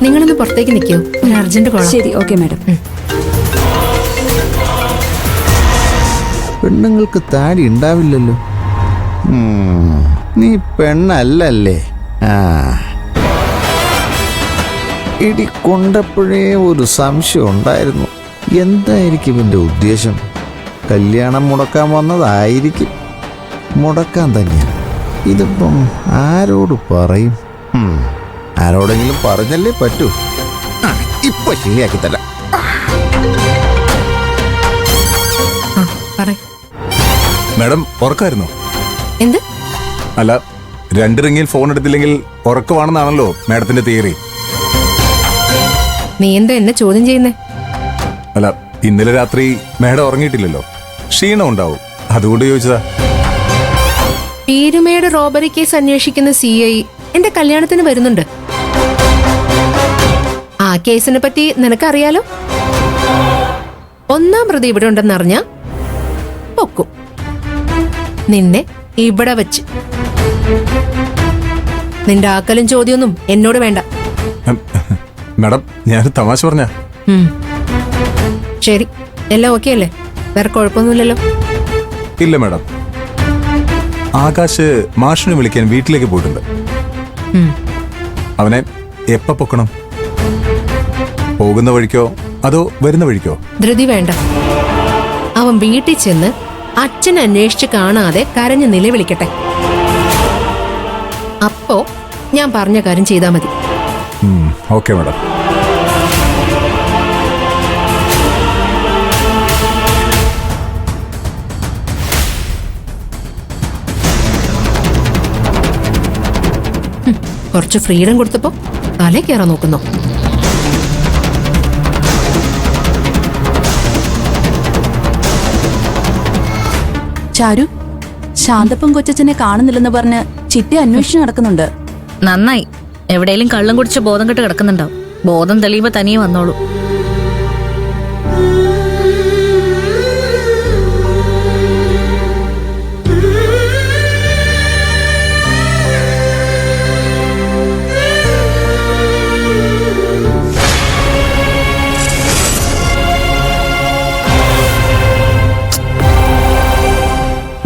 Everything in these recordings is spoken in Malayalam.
നിങ്ങളൊന്ന് പുറത്തേക്ക് നിൽക്കൂ, ഒരു അർജന്റ് കോൾ. ശരി, ഓക്കെ മാഡം. പെണ്ണുങ്ങൾക്ക് താടി ഉണ്ടാവില്ലല്ലോ. നീ പെണ്ണല്ലേ? ഇടി കൊണ്ടപ്പോഴേ ഒരു സംശയം ഉണ്ടായിരുന്നു. എന്തായിരിക്കും ഇവന്റെ ഉദ്ദേശം? കല്യാണം മുടക്കാൻ വന്നതായിരിക്കും. മുടക്കാൻ തന്നെയാണ്. ഇതിപ്പം ആരോട് പറയും? ആരോടെങ്കിലും പറഞ്ഞല്ലേ പറ്റൂ. ഇപ്പൊ ശരിയാക്കി തരാം. മാഡം ഉറക്കായിരുന്നോ? എന്ത്? അല്ല, 2 റിങ്ങിൽ ഫോൺ എടുത്തില്ലെങ്കിൽ ഉറക്കമാണെന്നാണല്ലോ മാഡത്തിന്റെ തിയറി. നീ എന്താ എന്നെ ചോദ്യം ചെയ്യുന്നേ? അല്ല, ഇന്നലെ രാത്രി മാഡം ഉറങ്ങിയിട്ടില്ലല്ലോ, ക്ഷീണം ഉണ്ടാവും, അതുകൊണ്ട് ചോദിച്ചതാ. പീരുമേട് റോബറി കേസ് അന്വേഷിക്കുന്ന CI എന്റെ കല്യാണത്തിന് വരുന്നുണ്ട്. ആ കേസിനെ പറ്റി നിനക്കറിയാലോ. 1-ാം പ്രതി ഇവിടെ ഉണ്ടെന്നറിഞ്ഞ പൊക്കും നിന്നെ ഇവിടെ വച്ച്. നിന്റെ ആക്കലും ചോദ്യമൊന്നും എന്നോട് വേണ്ട. മാഡം, ഞാൻ തമാശ പറഞ്ഞ. ശരി, എല്ലാം ഓക്കെ അല്ലേ? വേറെ കുഴപ്പമൊന്നുമില്ലല്ലോ? ഇല്ല മാഡം, ആകാശ് മാഷിനെ വിളിക്കാൻ വീട്ടിലേക്ക് പോയിട്ടുണ്ട്. അവനെ എപ്പ പൊക്കണം? പോകുന്ന വഴിക്കോ അതോ വരുന്ന വഴിക്കോ? ധൃതി വേണ്ട. അവൻ വീട്ടിൽ ചെന്ന് അച്ഛൻ അന്വേഷിച്ച് കാണാതെ കരഞ്ഞ് നിലവിളിക്കട്ടെ. അപ്പോ ഞാൻ പറഞ്ഞ കാര്യം ചെയ്താൽ മതി. Okay madam. കുറച്ച് ഫ്രീഡം കൊടുത്തപ്പോ തലേ കയറാൻ നോക്കുന്നോ? ചാരു, ശാന്തപ്പം കൊച്ചച്ഛനെ കാണുന്നില്ലെന്ന് പറഞ്ഞ് ചിട്ടി അന്വേഷണം നടക്കുന്നുണ്ട്. നന്നായി. എവിടെയെങ്കിലും കള്ളം കുടിച്ച് ബോധം കെട്ട് കിടക്കുന്നുണ്ടാവും. ബോധം തെളിയുമ്പോ തനിയെ വന്നോളൂ.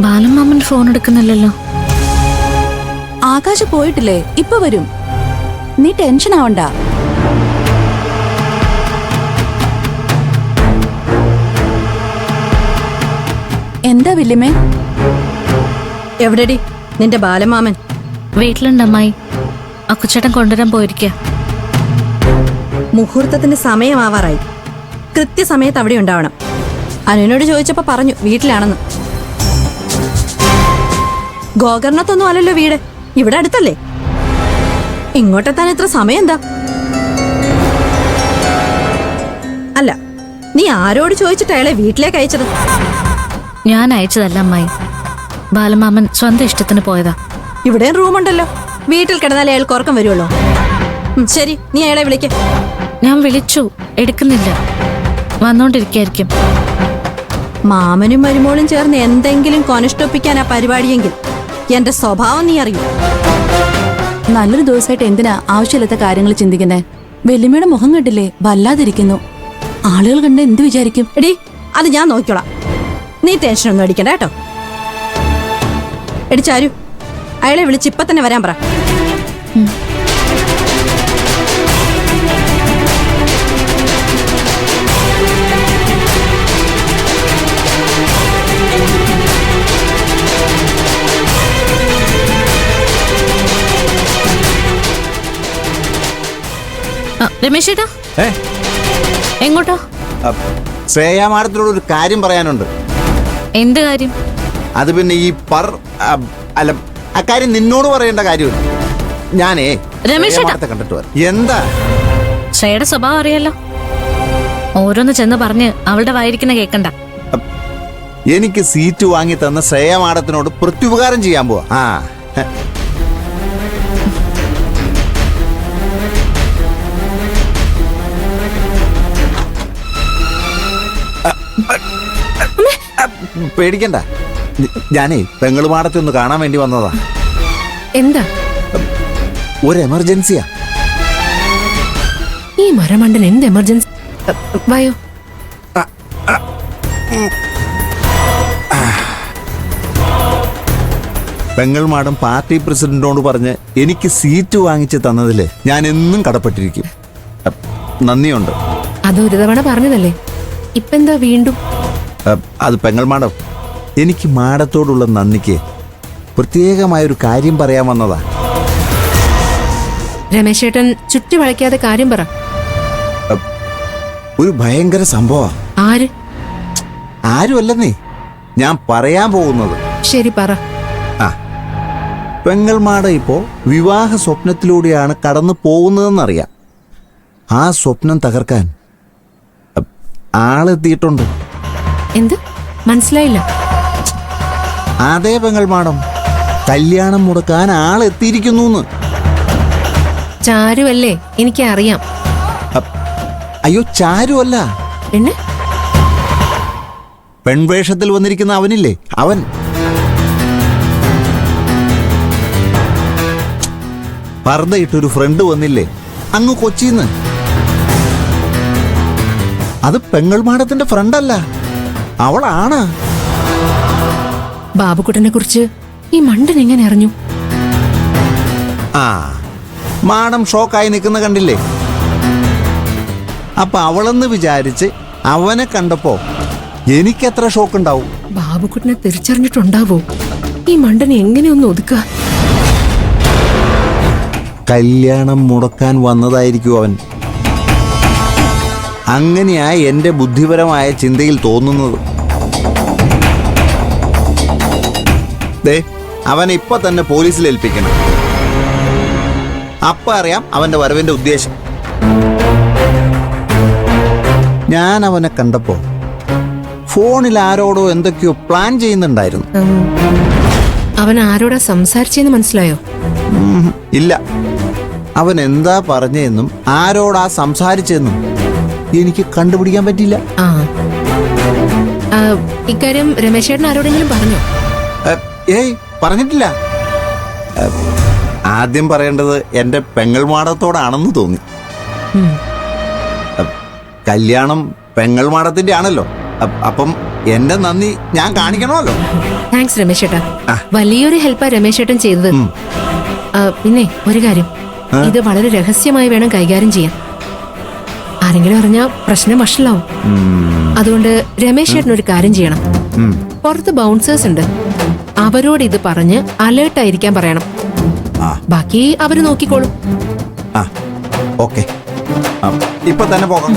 ബാലമാമൻ ഫോൺ എടുക്കുന്നില്ലല്ലോ. ആകാശ് പോയിട്ടില്ലേ? ഇപ്പൊ വരും. നീ ടെൻഷൻ ആവണ്ട. എന്താ വല്യമ്മേ? എവിടെടി നിന്റെ ബാലമാമൻ? വീട്ടിലുണ്ട് അമ്മായി. അക്കുച്ചേട്ടൻ കൊണ്ടുവരാൻ പോയിരിക്ക. മുഹൂർത്തത്തിന്റെ സമയമാവാറായി. കൃത്യസമയത്ത് അവിടെ ഉണ്ടാവണം. അനുവിനോട് ചോദിച്ചപ്പോ പറഞ്ഞു വീട്ടിലാണെന്ന്. ഗോകർണത്തൊന്നും അല്ലല്ലോ വീട്, ഇവിടെ അടുത്തല്ലേ. ഇങ്ങോട്ടെത്താൻ ഇത്ര സമയം എന്താ? അല്ല, നീ ആരോട് ചോദിച്ചിട്ട് അയാളെ വീട്ടിലേക്ക് അയച്ചത്? ഞാൻ അയച്ചതല്ല അമ്മായി. ബാലമാമൻ സ്വന്തം ഇഷ്ടത്തിന് പോയതാ. ഇവിടെയും റൂമുണ്ടല്ലോ. വീട്ടിൽ കിടന്നാലേ അയാൾക്ക് ഉറക്കം വരുള്ളൂ. ശരി, നീ അയാളെ വിളിക്ക. ഞാൻ വിളിച്ചു, എടുക്കുന്നില്ല. വന്നോണ്ടിരിക്കായിരിക്കും. മാമനും മരുമോളും ചേർന്ന് എന്തെങ്കിലും കൊനഷ്ടൊപ്പിക്കാനാ പരിപാടിയെങ്കിൽ എന്റെ സ്വഭാവം നീ അറിയും. നല്ലൊരു ദിവസമായിട്ട് എന്തിനാ ആവശ്യമില്ലാത്ത കാര്യങ്ങൾ ചിന്തിക്കുന്നേ? വല്യമ്മയുടെ മുഖം കണ്ടില്ലേ, വല്ലാതിരിക്കുന്നു. ആളുകൾ കണ്ട് എന്ത് വിചാരിക്കും? എടി, അത് ഞാൻ നോക്കിക്കോളാം. നീ ടെൻഷനൊന്നും അടിക്കണ്ട കേട്ടോ. എടി ചാരു, അയാളെ വിളിച്ച് ഇപ്പൊ തന്നെ വരാൻ പറ. രമേശ് ചേട്ടാ, എങ്ങോട്ടോ? ശ്രേയ മാഡത്തിനോട് ഒരു കാര്യം പറയാനുണ്ട്. എന്ത് കാര്യം? അത് പിന്നെ ഈ അല്ല, അക്കാര്യം നിന്നോട് പറയേണ്ട കാര്യമില്ല. ഞാനേ രമേശ് ചേട്ടാ കണ്ടിട്ട് വരാം. എന്താ? ശ്രേയയുടെ സ്വഭാവം അറിയാലോ. ഓരോന്ന് ചെന്ന് പറഞ്ഞ് അവളുടെ വായിരിക്കുന്ന കേക്കണ്ട. എനിക്ക് സീറ്റ് വാങ്ങി തന്ന ശ്രേയ മാഡത്തിനോട് പ്രത്യുപകാരം ചെയ്യാൻ പോവാ. പേടിക്കണ്ട, ഞാനേ പെങ്ങള് മാടത്തെ ഒന്ന് കാണാൻ വേണ്ടി വന്നതാ. എന്താ? ഒരു എമർജൻസിയാ. ഈ മരമണ്ടൻ എന്ത് എമർജൻസി. വായോ. പെങ്ങൾ മാഡം പാർട്ടി പ്രസിഡന്റിനോട് പറഞ്ഞ് എനിക്ക് സീറ്റ് വാങ്ങിച്ച് തന്നതില് ഞാൻ എന്നും കടപ്പെട്ടിരിക്കും. നന്ദിയുണ്ട്. അത് ഒരു തവണ പറഞ്ഞതല്ലേ, ഇപ്പെന്താ വീണ്ടും? അത് പെങ്ങൾ മാഡം, എനിക്ക് മാഡത്തോടുള്ള നന്ദിക്ക് പ്രത്യേകമായൊരു കാര്യം പറയാൻ വന്നതാ. രമേശേട്ടൻ ചുറ്റി വളയ്ക്കാതെ കാര്യം പറ. ഒരു ഭയങ്കര സംഭവ. ആര്? ആരുമല്ലെന്നേ, ഞാൻ പറയാൻ പോകുന്നത്. ശരി പറ. ആ, പെങ്ങൾ മാഡം ഇപ്പോ വിവാഹ സ്വപ്നത്തിലൂടെയാണ് കടന്നു പോകുന്നതെന്നറിയാം. ആ സ്വപ്നം തകർക്കാൻ ആളെത്തിയിട്ടുണ്ട്. എന്ത്? മനസ്സിലായില്ല. അതേ പെങ്ങൾ മാഡം, കല്യാണം മുടക്കാൻ ആളെത്തിയിരിക്കുന്നു. ചാരുവല്ലേ? എനിക്കറിയാം. അയ്യോ, ചാരുവല്ല, പിന്നെ പെൺവേഷത്തിൽ വന്നിരിക്കുന്ന അവനില്ലേ, അവൻ. പർദ്ദയിട്ടൊരു ഫ്രണ്ട് വന്നില്ലേ അങ്ങ് കൊച്ചിന്ന്. അത് പെങ്ങൾ മാഡത്തിന്റെ ഫ്രണ്ടല്ല, അവളാണ്. ബാബുക്കുട്ടനെ കുറിച്ച് ഈ മണ്ടൻ എങ്ങനെ അറിഞ്ഞു? ആ, മാഡം ഷോക്കായി നിൽക്കുന്ന കണ്ടില്ലേ? അപ്പൊ അവളെന്ന് വിചാരിച്ച് അവനെ കണ്ടപ്പോ എനിക്കെത്ര ഷോക്ക് ഉണ്ടാവും. ബാബുക്കുട്ടനെ തിരിച്ചറിഞ്ഞിട്ടുണ്ടാവോ? ഈ മണ്ടനെ എങ്ങനെയൊന്ന് ഒതുക്കുക? കല്യാണം മുടക്കാൻ വന്നതായിരിക്കും അവൻ. അങ്ങനെയാ എന്റെ ബുദ്ധിപരമായ ചിന്തയിൽ തോന്നുന്നത്. ദേ, അവനെ ഇപ്പൊ തന്നെ പോലീസിൽ ഏൽപ്പിക്കണം. അപ്പ അറിയാം അവന്റെ വരവിന്റെ ഉദ്ദേശം. ഞാൻ അവനെ കണ്ടപ്പോ ഫോണിൽ ആരോടോ എന്തൊക്കെയോ പ്ലാൻ ചെയ്യുന്നുണ്ടായിരുന്നു. അവൻ ആരോടാ സംസാരിച്ചെന്ന് മനസ്സിലായോ? ഇല്ല, അവൻ എന്താ പറഞ്ഞെന്നും ആരോടാ സംസാരിച്ചെന്നും എനിക്ക് കണ്ടുപിടിക്കാൻ പറ്റില്ല. ആ, ഇക്കാര്യം രമേശേട്ടൻ ആരോടെങ്കിലും പറഞ്ഞോ? ഏയ്, പറഞ്ഞിട്ടില്ല. ആദ്യം പറയേണ്ടത് എന്റെ പെങ്ങൾ മാടത്തോടാണെന്ന് തോന്നി. കല്യാണം പെങ്ങൾ മാടത്തിന്റെ ആണല്ലോ, അപ്പം എന്റെ നന്ദി ഞാൻ കാണിക്കണമല്ലോ. താങ്ക്സ് രമേശേട്ടാ, വലിയൊരു ഹെൽപ്പാ രമേശേട്ടൻ ചെയ്തത്. പിന്നെ ഒരു കാര്യം, ഇത് വളരെ രഹസ്യമായി വേണം കൈകാര്യം ചെയ്യാൻ. ആരെങ്കിലും അറിഞ്ഞാ പ്രശ്നം വഷളാവും. അതുകൊണ്ട് രമേശേട്ടൻ ഒരു കാര്യം ചെയ്യണം. പുറത്ത് ബൗൺസേഴ്സ് ഉണ്ട്, അവരോട് ഇത് പറഞ്ഞ് അലേർട്ടായിരിക്കാൻ പറയണം. ബാക്കി അവര് നോക്കിക്കോളും. ആ, ഓക്കെ, ഇപ്പൊ തന്നെ പോകാം.